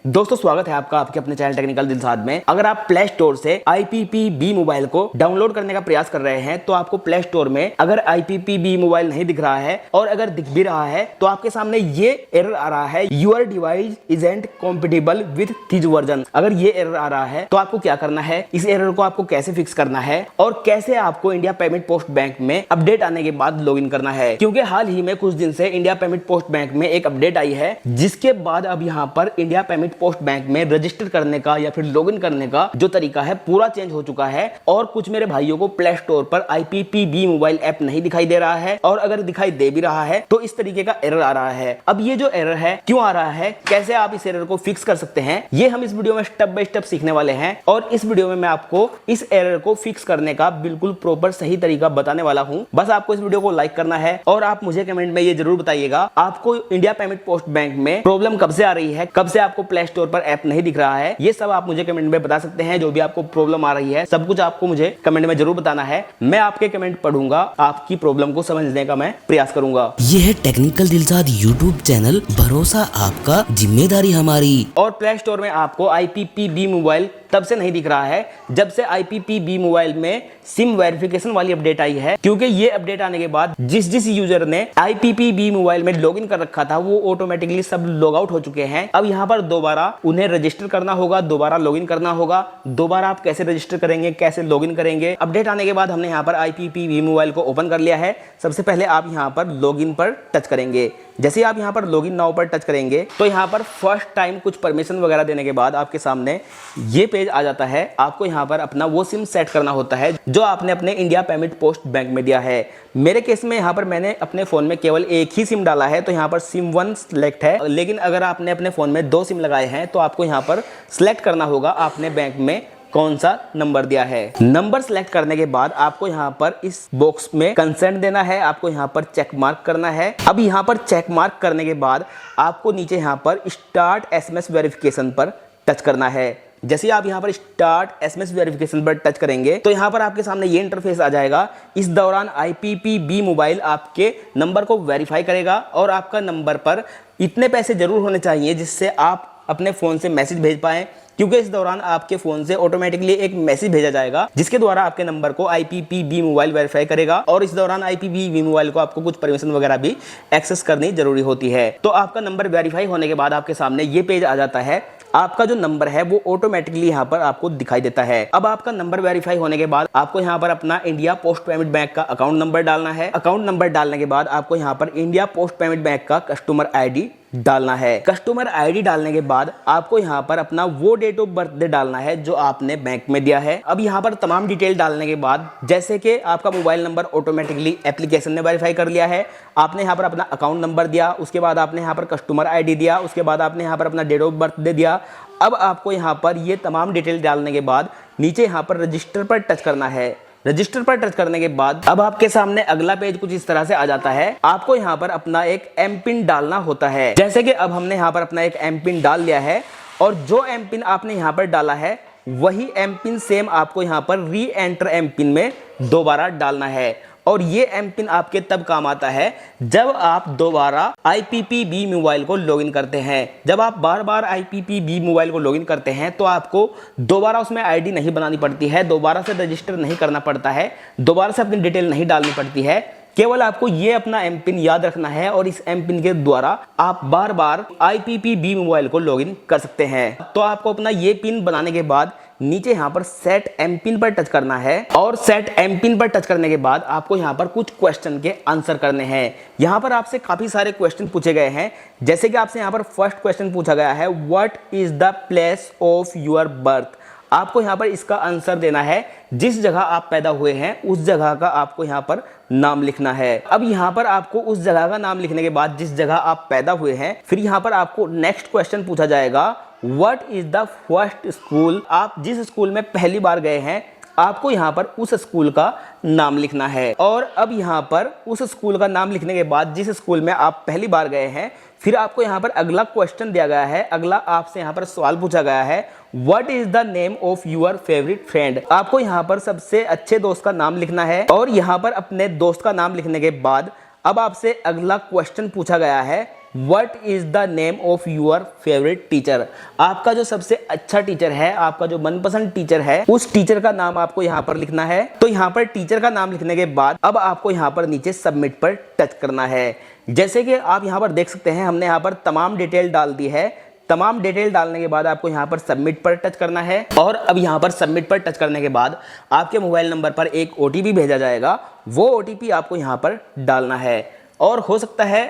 दोस्तों स्वागत है आपका आपके अपने चैनल टेक्निकल दिलसाद में। अगर आप प्ले स्टोर से IPPB मोबाइल को डाउनलोड करने का प्रयास कर रहे हैं तो आपको प्ले स्टोर में अगर IPPB मोबाइल नहीं दिख रहा है और अगर दिख भी रहा है तो आपके सामने ये एरर आ रहा है, your device isn't compatible with this version. अगर ये एरर आ रहा है तो आपको क्या करना है, इस एरर को आपको कैसे फिक्स करना है और कैसे आपको इंडिया पेमेंट पोस्ट बैंक में अपडेट आने के बाद लॉग इन करना है। क्योंकि हाल ही में कुछ दिन से इंडिया पेमेंट पोस्ट बैंक में एक अपडेट आई है, जिसके बाद अब यहाँ पर इंडिया पेमेंट पोस्ट बैंक में रजिस्टर करने का या फिर लॉगिन करने का जो तरीका है पूरा चेंज हो चुका है। और कुछ मेरे भाइयों को प्ले स्टोर पर IPPB मोबाइल ऐप नहीं दिखाई दे रहा है और अगर दिखाई दे भी रहा है तो इस तरीके का एरर आ रहा है। अब ये जो एरर है क्यों आ रहा है, कैसे आप इस एरर को फिक्स कर सकते हैं, ये हम इस वीडियो में स्टेप बाय स्टेप सीखने वाले हैं। और इस वीडियो में मैं आपको इस एरर को फिक्स करने का बिल्कुल प्रॉपर सही तरीका बताने वाला हूं। बस आपको इस वीडियो को लाइक करना है और आप मुझे कमेंट में ये जरूर बताइएगा आपको इंडिया पेमेंट पोस्ट बैंक में प्रॉब्लम कब से आ रही है, कब से आपको प्ले स्टोर पर ऐप नहीं दिख रहा है। ये सब आप मुझे कमेंट में बता सकते हैं। जो भी आपको प्रॉब्लम आ रही है सब कुछ आपको मुझे कमेंट में जरूर बताना है। मैं आपके कमेंट पढ़ूंगा, आपकी प्रॉब्लम को समझने का मैं प्रयास करूंगा। ये है टेक्निकल दिलसाद यूट्यूब चैनल, भरोसा आपका, जिम्मेदारी हमारी। और प्ले स्टोर में आपको IPPB मोबाइल तब से नहीं दिख रहा है जब से IPPB मोबाइल में सिम वेरिफिकेशन वाली अपडेट आई है। क्योंकि ये अपडेट आने के बाद जिस यूजर ने IPPB मोबाइल में लॉगिन कर रखा था वो ऑटोमेटिकली सब लॉग आउट हो चुके हैं। अब यहाँ पर दोबारा उन्हें रजिस्टर करना होगा, दोबारा लॉगिन करना होगा। दोबारा आप कैसे रजिस्टर करेंगे, कैसे लॉगिन करेंगे, अपडेट आने के बाद हमने यहाँ पर IPPB मोबाइल को ओपन कर लिया है। सबसे पहले आप यहाँ पर लॉगिन पर टच करेंगे। जैसे आप यहाँ पर लॉगिन नाउ पर टच करेंगे तो यहाँ पर फर्स्ट टाइम कुछ परमिशन वगैरह देने के बाद आपके सामने ये पेज आ जाता है। आपको यहाँ पर अपना वो सिम सेट करना होता है जो आपने अपने इंडिया पेमेंट पोस्ट बैंक में दिया है। मेरे केस में यहाँ पर मैंने अपने फोन में केवल एक ही सिम डाला है तो यहाँ पर सिम 1 सिलेक्ट है। लेकिन अगर आपने अपने फोन में 2 सिम लगाए हैं तो आपको यहाँ पर सिलेक्ट करना होगा आपने बैंक में कौन सा नंबर दिया है। नंबर सेलेक्ट करने के बाद आपको यहाँ पर इस बॉक्स में कंसेंट देना है, आपको यहाँ पर चेक मार्क करना है। अब यहाँ पर चेक मार्क करने के बाद आपको नीचे यहाँ पर स्टार्ट SMS वेरिफिकेशन पर टच करना है। जैसे आप यहाँ पर स्टार्ट SMS वेरिफिकेशन पर टच करेंगे तो यहाँ पर आपके सामने ये इंटरफेस आ जाएगा। इस दौरान IPPB मोबाइल आपके नंबर को वेरीफाई करेगा और आपका नंबर पर इतने पैसे जरूर होने चाहिए जिससे आप अपने फोन से मैसेज भेज पाएं। क्योंकि इस दौरान आपके फोन से ऑटोमेटिकली एक मैसेज भेजा जाएगा जिसके द्वारा आपके नंबर को IPPB मोबाइल वेरीफाई करेगा। और इस दौरान IPPB मोबाइल को आपको कुछ परमिशन वगैरह भी एक्सेस करनी जरूरी होती है। तो आपका नंबर वेरीफाई होने के बाद आपके सामने ये पेज आ जाता है। आपका जो नंबर है वो ऑटोमेटिकली यहाँ पर आपको दिखाई देता है। अब आपका नंबर वेरीफाई होने के बाद आपको यहाँ पर अपना इंडिया पोस्ट पेमेंट बैंक का अकाउंट नंबर डालना है। अकाउंट नंबर डालने के बाद आपको यहाँ पर इंडिया पोस्ट पेमेंट बैंक का कस्टमर ID डालना है। कस्टमर ID डालने के बाद आपको यहाँ पर अपना वो डेट ऑफ बर्थडे डालना है जो आपने बैंक में दिया है। अब यहाँ पर तमाम डिटेल डालने के बाद जैसे कि आपका मोबाइल नंबर ऑटोमेटिकली एप्लीकेशन ने वेरीफाई कर लिया है, आपने यहाँ पर अपना अकाउंट नंबर दिया, उसके बाद आपने यहाँ पर कस्टमर ID दिया, उसके बाद आपने यहाँ पर अपना डेट ऑफ बर्थडे दिया। अब आपको यहाँ पर ये तमाम डिटेल डालने के बाद नीचे यहाँ पर रजिस्टर पर टच करना है। रजिस्टर पर टच करने के बाद अब आपके सामने अगला पेज कुछ इस तरह से आ जाता है। आपको यहाँ पर अपना एक MPIN डालना होता है। जैसे कि अब हमने यहाँ पर अपना एक MPIN डाल लिया है और जो MPIN आपने यहाँ पर डाला है वही MPIN सेम आपको यहाँ पर री एंटर MPIN में दोबारा डालना है। और ये MPIN आपके तब काम आता है जब आप दोबारा IPPB मोबाइल को लॉगिन करते हैं। जब आप बार बार IPPB मोबाइल को लॉगिन करते हैं तो आपको दोबारा उसमें ID नहीं बनानी पड़ती है, दोबारा से रजिस्टर नहीं करना पड़ता है, दोबारा से अपनी डिटेल नहीं डालनी पड़ती है। केवल आपको ये अपना MPIN याद रखना है और इस MPIN के द्वारा आप बार बार IPPB मोबाइल को लॉगिन कर सकते हैं। तो आपको अपना ये पिन बनाने के बाद नीचे यहाँ पर सेट MPIN पर टच करना है और सेट MPIN पर टच करने के बाद आपको यहाँ पर कुछ क्वेश्चन के आंसर करने हैं। यहाँ पर आपसे काफी सारे क्वेश्चन पूछे गए हैं। जैसे कि आपसे यहाँ पर फर्स्ट क्वेश्चन पूछा गया है, what is the place of your birth. आपको यहाँ पर इसका आंसर देना है। जिस जगह आप पैदा हुए हैं उस जगह का आपको यहाँ पर नाम लिखना है। अब यहाँ पर आपको उस जगह का नाम लिखने के बाद जिस जगह आप पैदा हुए हैं, फिर यहाँ पर आपको नेक्स्ट क्वेश्चन पूछा जाएगा, what is the first school. आप जिस स्कूल में पहली बार गए हैं आपको यहाँ पर उस स्कूल का नाम लिखना है। और अब यहाँ पर उस स्कूल का नाम लिखने के बाद जिस स्कूल में आप पहली बार गए हैं फिर आपको यहाँ पर अगला क्वेश्चन दिया गया है। अगला आपसे यहाँ पर सवाल पूछा गया है, what is the name of your favourite friend. आपको यहाँ पर सबसे अच्छे दोस्त का नाम लिखना है। और यहाँ पर अपने दोस्त का नाम लिखने के बाद अब आपसे अगला क्वेश्चन पूछा गया है, what is the name of your favourite teacher. आपका जो सबसे अच्छा टीचर है, आपका जो मनपसंद टीचर है, उस टीचर का नाम आपको यहाँ पर लिखना है। तो यहाँ पर टीचर का नाम लिखने के बाद अब आपको यहाँ पर नीचे सबमिट पर टच करना है। जैसे कि आप यहाँ पर देख सकते हैं, हमने यहाँ पर तमाम डिटेल डाल दी है। तमाम डिटेल डालने के बाद आपको यहाँ पर सबमिट पर टच करना है। और अब यहाँ पर सबमिट पर टच करने के बाद आपके मोबाइल नंबर पर एक OTP भेजा जाएगा। वो OTP आपको यहाँ पर डालना है और हो सकता है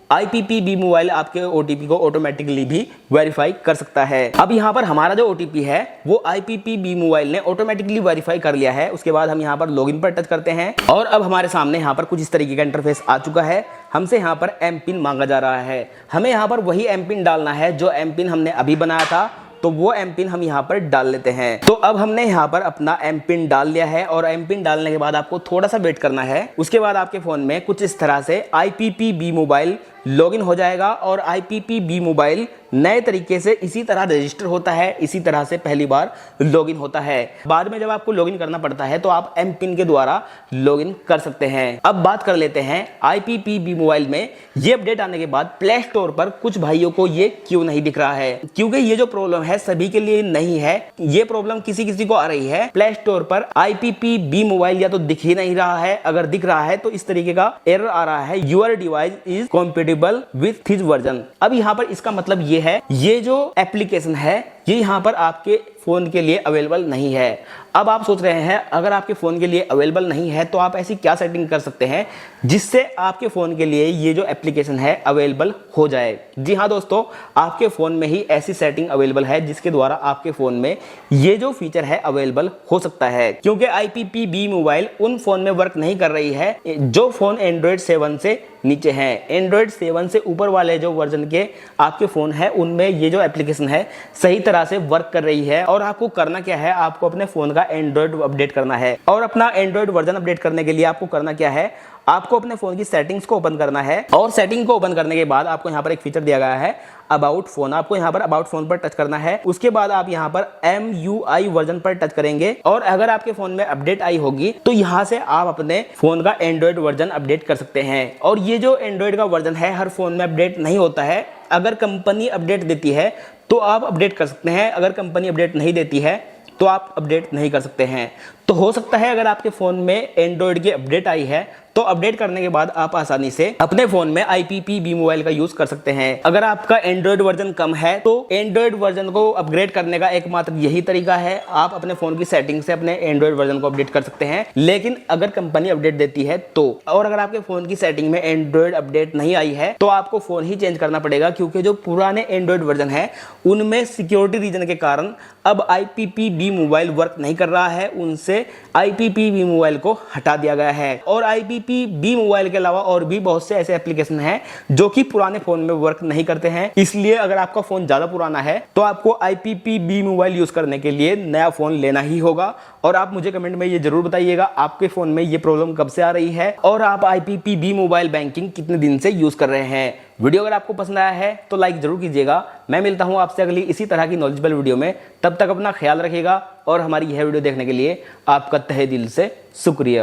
IPPB मोबाइल आपके OTP को ऑटोमेटिकली भी वेरीफाई कर सकता है। अब यहाँ पर हमारा जो OTP है वो IPPB मोबाइल ने ऑटोमेटिकली वेरीफाई कर लिया है। उसके बाद हम यहाँ पर लॉगिन पर टच करते हैं और अब हमारे सामने यहाँ पर कुछ इस तरीके का इंटरफेस आ चुका है। हमसे यहाँ पर MPIN मांगा जा रहा है। हमें यहाँ पर वही MPIN डालना है जो MPIN हमने अभी बनाया था। तो वो MPIN हम यहाँ पर डाल लेते हैं। तो अब हमने यहाँ पर अपना MPIN डाल लिया है और MPIN डालने के बाद आपको थोड़ा सा वेट करना है। उसके बाद आपके फोन में कुछ इस तरह से IPPB मोबाइल लॉगिन हो जाएगा और IPPB मोबाइल नए तरीके से इसी तरह रजिस्टर होता है, इसी तरह से पहली बार लॉगिन होता है। बाद में जब आपको लॉगिन करना पड़ता है तो आप MPIN के द्वारा लॉगिन कर सकते हैं। अब बात कर लेते हैं IPPB मोबाइल में ये अपडेट आने के बाद प्ले स्टोर पर कुछ भाइयों को ये क्यों नहीं दिख रहा है, क्योंकि ये जो प्रॉब्लम है सभी के लिए नहीं है। ये प्रॉब्लम किसी किसी को आ रही है। प्ले स्टोर पर IPPB मोबाइल या तो दिख ही नहीं रहा है, अगर दिख रहा है तो इस तरीके का एरर आ रहा है, your device is compatible with this version. अब यहाँ पर इसका मतलब ये है, ये जो एप्लीकेशन है ये यहाँ पर आपके फोन के लिए अवेलेबल नहीं है। अब आप सोच रहे हैं अगर आपके फोन के लिए अवेलेबल नहीं है तो आप ऐसी क्या सेटिंग कर सकते हैं जिससे आपके फोन के लिए ये जो एप्लीकेशन है अवेलेबल हो जाए। जी हाँ दोस्तों, आपके फोन में ही ऐसी सेटिंग अवेलेबल है जिसके द्वारा आपके फोन में ये जो फीचर है अवेलेबल हो सकता है। क्योंकि IPPB मोबाइल उन फोन में वर्क नहीं कर रही है जो फोन एंड्रॉइड 7 से नीचे हैं। एंड्रॉइड 7 से ऊपर वाले जो वर्जन के आपके फोन है उनमें ये जो एप्लीकेशन है सही तरह से वर्क कर रही है। और आपको करना क्या है, आपको अपने फोन का एंड्रॉइड अपडेट करना है। और अपना एंड्रॉइड वर्जन अपडेट करने के लिए आपको करना क्या है, आपको अपने फोन की सेटिंग्स को ओपन करना है। और सेटिंग को ओपन करने के बाद आपको यहाँ पर एक फीचर दिया गया है अबाउट फोन। आपको यहाँ पर अबाउट फोन पर टच करना है। उसके बाद आप यहाँ पर MUI वर्जन पर टच करेंगे और अगर आपके फोन में अपडेट आई होगी तो यहाँ से आप अपने फोन का एंड्रॉइड वर्जन अपडेट कर सकते हैं। और ये जो एंड्रॉइड का वर्जन है हर फोन में अपडेट नहीं होता है। अगर कंपनी अपडेट देती है तो आप अपडेट कर सकते हैं, अगर कंपनी अपडेट नहीं देती है तो आप अपडेट नहीं कर सकते हैं। तो हो सकता है अगर आपके फोन में एंड्रॉइड की अपडेट आई है तो अपडेट करने के बाद आप आसानी से अपने फोन में IPPB मोबाइल का यूज कर सकते हैं। अगर आपका एंड्रॉइड वर्जन कम है तो एंड्रॉइड वर्जन को अपग्रेड करने का एकमात्र यही तरीका है, आप अपने फोन की सेटिंग से अपने एंड्रॉइड वर्जन को अपडेट कर सकते हैं। लेकिन अगर कंपनी अपडेट देती है तो, और अगर आपके फोन की सेटिंग में एंड्रॉइड अपडेट नहीं आई है तो आपको फोन ही चेंज करना पड़ेगा। क्योंकि जो पुराने एंड्रॉइड वर्जन है उनमें सिक्योरिटी रीजन के कारण अब IPPB मोबाइल वर्क नहीं कर रहा है, उनसे IPPB मोबाइल को हटा दिया गया है। और IPPB मोबाइल के अलावा और भी बहुत से ऐसे एप्लीकेशन हैं जो कि पुराने फोन में वर्क नहीं करते हैं। इसलिए अगर आपका फोन ज्यादा पुराना है तो आपको IPPB मोबाइल यूज करने के लिए नया फोन लेना ही होगा। और आप मुझे कमेंट में ये जरूर बताइएगा आपके फोन में ये प्रॉब्लम कब से आ रही है और आप IPPB मोबाइल बैंकिंग कितने दिन से यूज कर रहे हैं। वीडियो अगर आपको पसंद आया है तो लाइक जरूर कीजिएगा। मैं मिलता हूं आपसे अगली इसी तरह की नॉलेजेबल वीडियो में। तब तक अपना ख्याल रखिएगा और हमारी यह वीडियो देखने के लिए आपका तहे दिल से शुक्रिया।